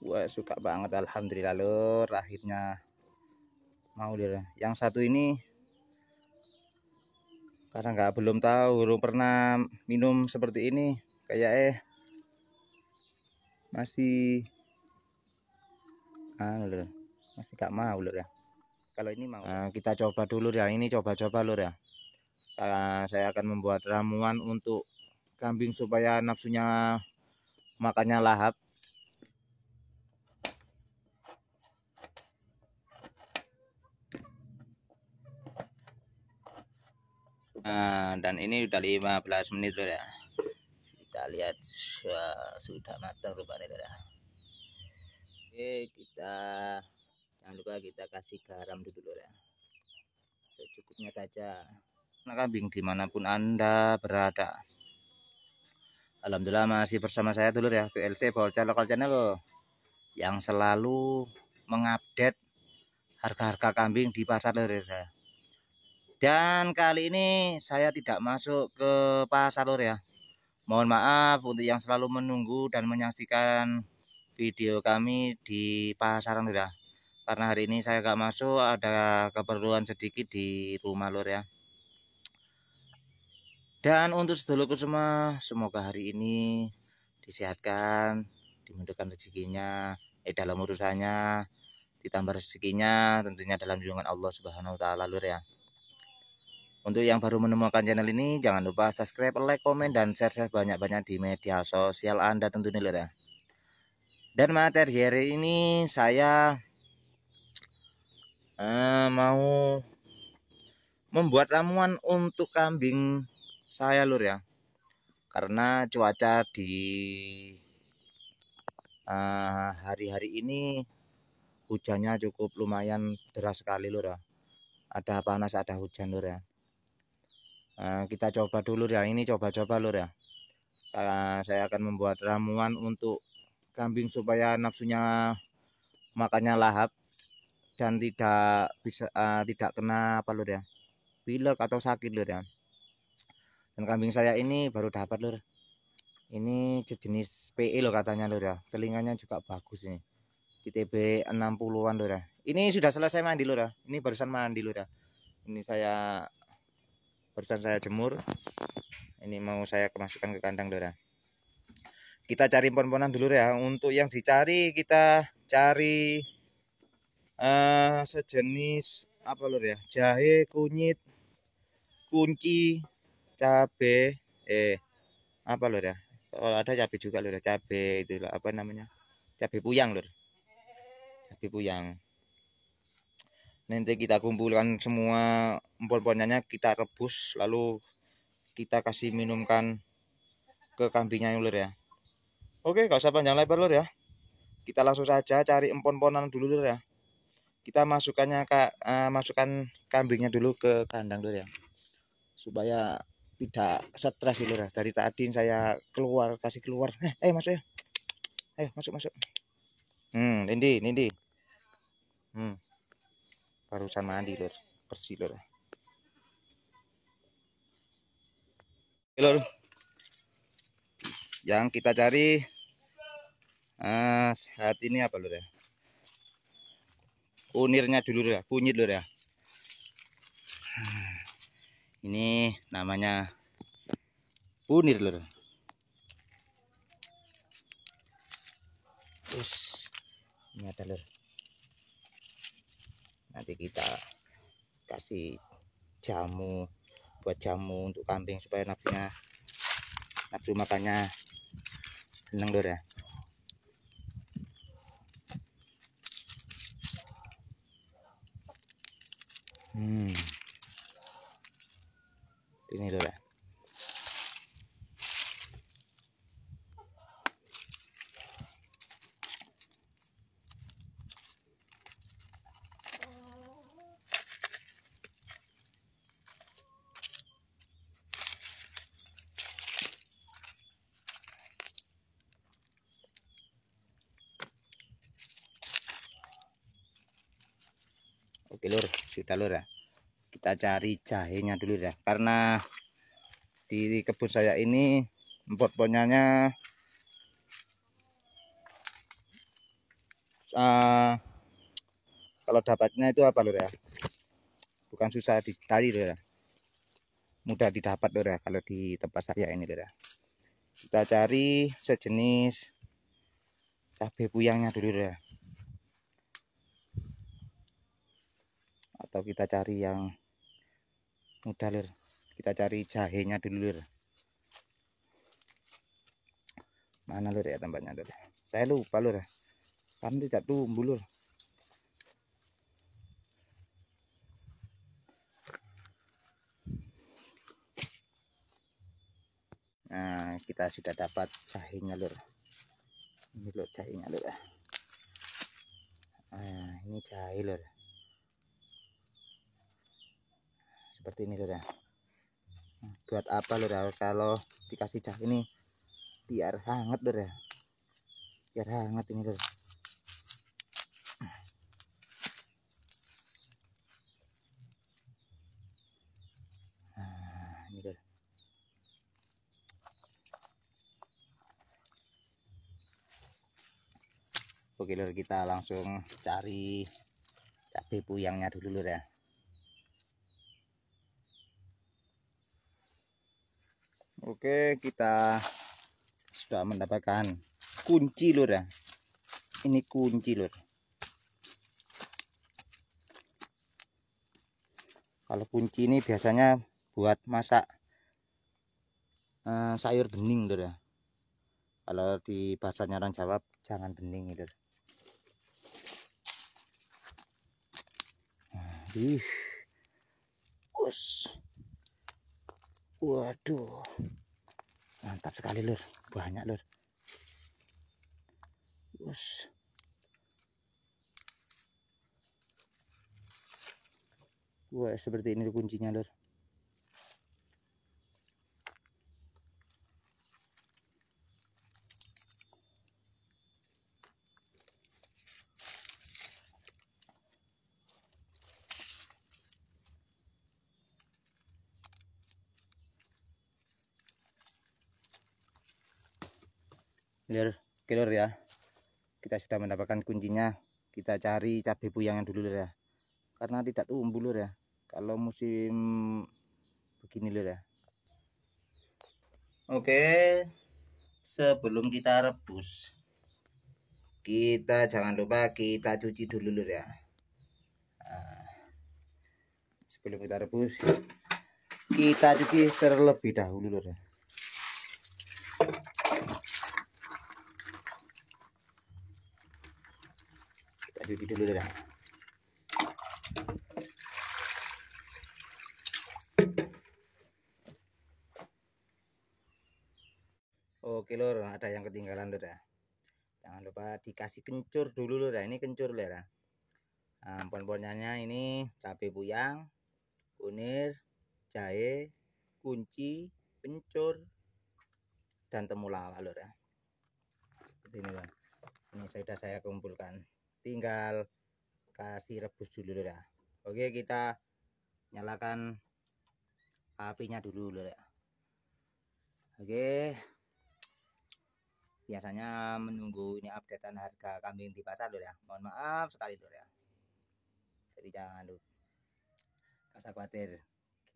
Wah, suka banget, alhamdulillah lur, akhirnya mau lur. Yang satu ini karena belum tahu, belum pernah minum seperti ini, kayak masih lur, masih gak mau lur ya. Kalau ini mau, kita coba dulu ya. Ini coba-coba lur ya. Saya akan membuat ramuan untuk kambing supaya nafsunya makannya lahap. Dan ini udah 15 menit lur ya. Kita lihat sudah matang rupanya lur ya. Oke, kita jangan lupa kita kasih garam dulu lur ya, secukupnya saja. Nah, kambing dimanapun Anda berada, alhamdulillah masih bersama saya dulu ya, PLC Bocah Lokal Channel loh, yang selalu mengupdate harga-harga kambing di pasar lur ya. Dan kali ini saya tidak masuk ke pasar lur ya. Mohon maaf untuk yang selalu menunggu dan menyaksikan video kami di pasaran lur ya. Karena hari ini saya gak masuk, ada keperluan sedikit di rumah lur ya. Dan untuk sedulurku semua, semoga hari ini disehatkan, dimudahkan rezekinya, dalam urusannya, ditambah rezekinya, tentunya dalam lindungan Allah Subhanahu wa taala lur ya. Untuk yang baru menemukan channel ini, jangan lupa subscribe, like, komen, dan share banyak-banyak di media sosial Anda tentunya lur ya. Dan materi hari ini saya mau membuat ramuan untuk kambing saya lur ya. Karena cuaca di hari-hari ini hujannya cukup lumayan deras sekali lur ya. Ada panas, ada hujan lur ya. Kita coba dulu ya, ini coba-coba lur ya. Saya akan membuat ramuan untuk kambing supaya nafsunya makannya lahap dan tidak bisa tidak kena apa lur ya, pilek atau sakit lur ya. Dan kambing saya ini baru dapat lur, ini sejenis PE loh katanya lur ya, telinganya juga bagus ini, ITB 60-an lur ya. Ini sudah selesai mandi lur ya, ini barusan mandi lur ya. Ini barusan saya jemur, ini mau saya masukkan ke kandang lur ya. Kita cari pon-ponan dulu ya. Untuk yang dicari kita cari sejenis apa lur ya, jahe, kunyit, kunci, cabe, apa lur ya, kalau ada cabe juga lur ya, cabe itu apa namanya, cabe puyang lur, cabe puyang. Nanti kita kumpulkan semua empon-emponannya, kita rebus, lalu kita kasih minumkan ke kambingnya lur ya. Oke, gak usah panjang lebar lur ya, kita langsung saja cari empon-emponan dulu lur ya. Kita masukkan kambingnya dulu ke kandang dulu ya, supaya tidak stres lur ya. Dari tadi saya kasih keluar, masuk ya, masuk. Nindi, barusan mandi lur, bersih lur. Lur, yang kita cari saat ini apa lur ya, unirnya dulu lur ya, kunyit lur ya. Ini namanya unir lur. Terus ini ada lur, nanti kita kasih jamu, buat jamu untuk kambing supaya nafsu makannya seneng lur ya. Ini lur ya. Oke lur, sudah lur ya. Kita cari jahenya dulu ya, karena di kebun saya ini empon-emponannya kalau dapatnya itu apa lur ya, bukan susah dicari lur ya, mudah didapat lur ya kalau di tempat saya ini lur ya. Kita cari sejenis cabai puyangnya dulu lur ya, atau kita cari yang mudah lur, kita cari jahenya dulu lur. Mana lur ya tempatnya lur, saya lupa lur ya, kan tidak tumbuh lur. Nah, kita sudah dapat jahenya lur. Ini lur jahenya lur. Nah, ini jahe lur. Seperti ini lur ya. Buat apa lur ya, kalau dikasih jahe ini biar hangat lur ya. Biar hangat ini lur. Nah, ini lur. Oke lur, kita langsung cari cabai puyangnya dulu lur ya. Oke, kita sudah mendapatkan kunci lur ya. Ini kunci lur. Kalau kunci ini biasanya buat masak sayur bening lur ya. Kalau di bahasanya orang Jawa jangan bening lur. Waduh, mantap sekali lur, banyak lur. Wah, seperti ini kuncinya lur. Lur, lur ya, kita sudah mendapatkan kuncinya. Kita cari cabai puyangnya dulu lur ya, karena tidak tumbuh lur ya kalau musim begini lur ya. Oke, sebelum kita rebus, kita jangan lupa kita cuci dulu lur ya. Nah, sebelum kita rebus, kita cuci terlebih dahulu lur ya. Kita cuci dulu lur ya. Oke lur, ada yang ketinggalan lur ya. Jangan lupa dikasih kencur dulu lur ya. Ini kencur lur ya. Nah, pon-ponnya ini cabai puyang, kunir, jahe, kunci, kencur, dan temulawak lur ya. Seperti ini lur. Ini sudah saya kumpulkan. Tinggal kasih rebus dulu lur ya. Oke, kita nyalakan apinya dulu lur ya. Oke. Biasanya menunggu ini updatean harga kambing di pasar lur ya. Mohon maaf sekali lur ya. Jadi jangan lupa, usah khawatir,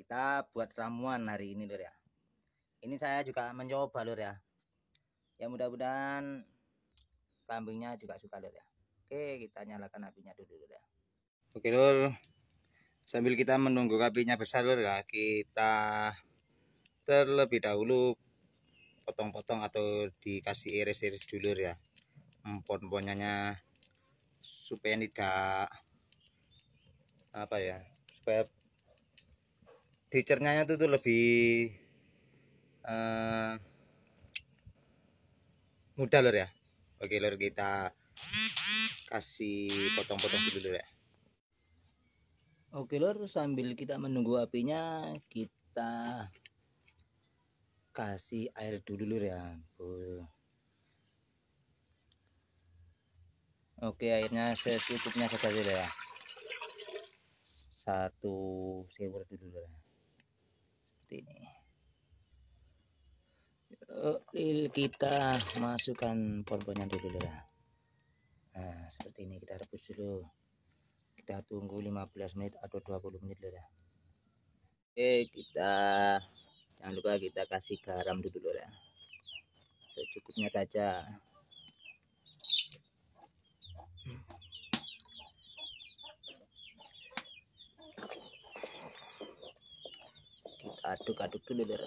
kita buat ramuan hari ini lur ya. Ini saya juga mencoba lur ya. Ya mudah-mudahan kambingnya juga suka lur ya. Oke, kita nyalakan apinya dulu lur ya. Oke lur, sambil kita menunggu apinya besar lur ya, kita terlebih dahulu potong-potong atau dikasih iris-iris dulu lur ya. Pon-ponnya supaya tidak apa ya, supaya dicernanya itu tuh lebih mudah lur ya. Oke lur, kita kasih potong-potong dulu lur ya. Oke lur, sambil kita menunggu apinya, kita kasih air dulu lur ya. Oke, airnya secukupnya saja lur ya. 1 sewer dulu lur ya. Seperti ini. Kita masukkan pon-ponnya dulu lur ya. Nah, seperti ini. Kita rebus dulu, kita tunggu 15 menit atau 20 menit lur ya. Oke, kita jangan lupa kita kasih garam dulu lur ya, secukupnya saja. Kita aduk-aduk dulu lur.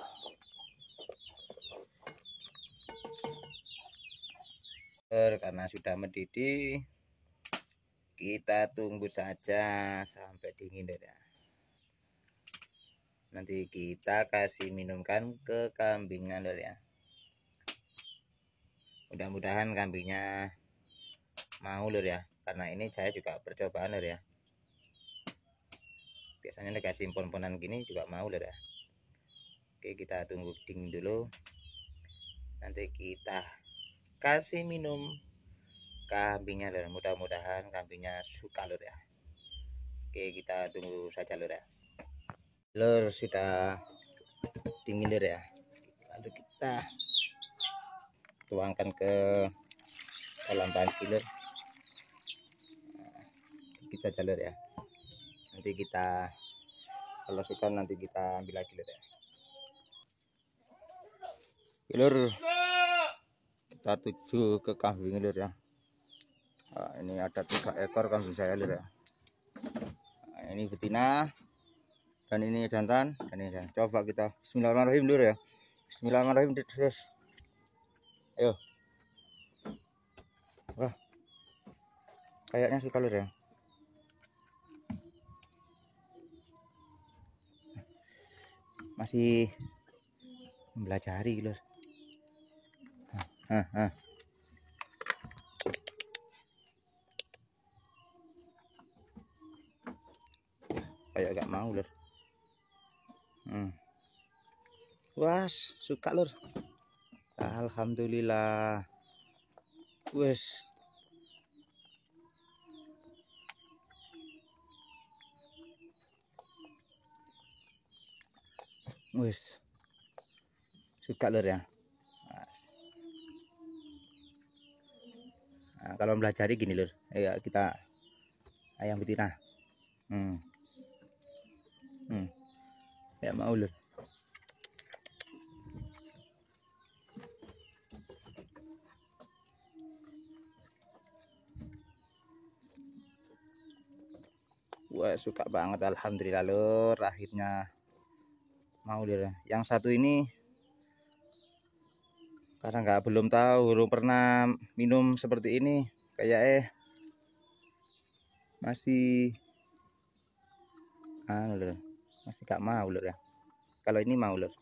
Karena sudah mendidih, kita tunggu saja sampai dingin ya. Nanti kita kasih minumkan ke kambingnya lur ya. Mudah-mudahan kambingnya mau lur ya, karena ini saya juga percobaan lur ya. Biasanya dikasih impon-imponan gini juga mau lur ya. Oke, kita tunggu dingin dulu, nanti kita kasih minum kambingnya lur. Mudah-mudahan kambingnya suka lur ya. Oke, kita tunggu saja lur ya. Lur, sudah dingin lur ya, lalu kita tuangkan ke dalam panci lur. Bisa saja lur ya, nanti kita kalau suka nanti kita ambil lagi lur ya. Lur, kita tuju ke kambing lur ya. Nah, ini ada 3 ekor kambing saya lur ya. Nah, ini betina dan ini jantan dan ini jantan. Coba kita bismillahirrahmanirrahim lur ya. Bismillahirrahmanirrahim terus. Ayo. Wah, kayaknya suka lur ya. Masih belajari lur. Kayak gak mau lur. Was, suka lur. Alhamdulillah. Wes. Wes. Suka lur ya. Nah, kalau belajar gini lur. Ayo kita ayam betina. Ya mau lur. Wah, suka banget alhamdulillah lur, akhirnya mau lur. Yang satu ini karena belum tahu, belum pernah minum seperti ini, kayak masih lur, masih gak mau lur ya. Kalau ini mau lur.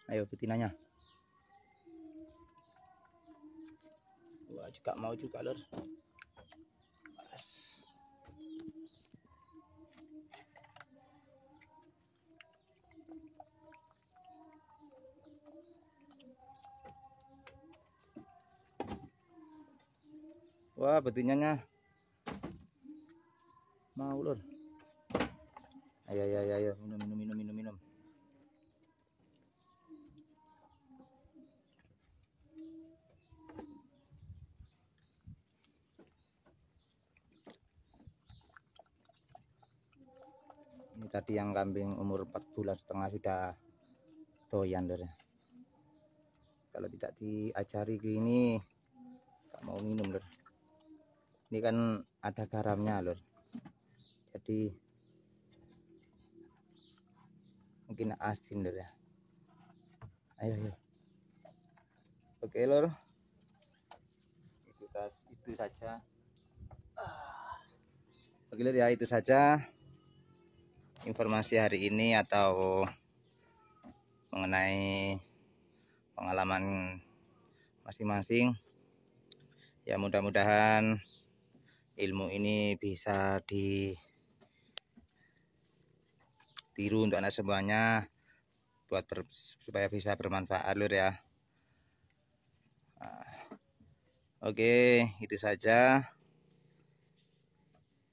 Ayo betinanya. Wah, juga mau juga lur. Wah, betinanya mau lur. Ayo, minum. Ini tadi yang kambing umur 4,5 bulan sudah doyan lur. Kalau tidak diajari gini gak mau minum lur. Ini kan ada garamnya lur, jadi mungkin asin lur ya. Ayo. Oke lur, itu saja. Oke lur ya, itu saja informasi hari ini atau mengenai pengalaman masing-masing. Ya, mudah-mudahan ilmu ini bisa ditiru untuk anak semuanya, supaya bisa bermanfaat lur ya. Oke, itu saja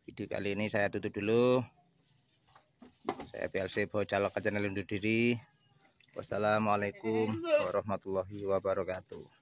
video kali ini, saya tutup dulu. Saya PLC Bocah Lokal Channel undur diri. Wassalamualaikum warahmatullahi wabarakatuh.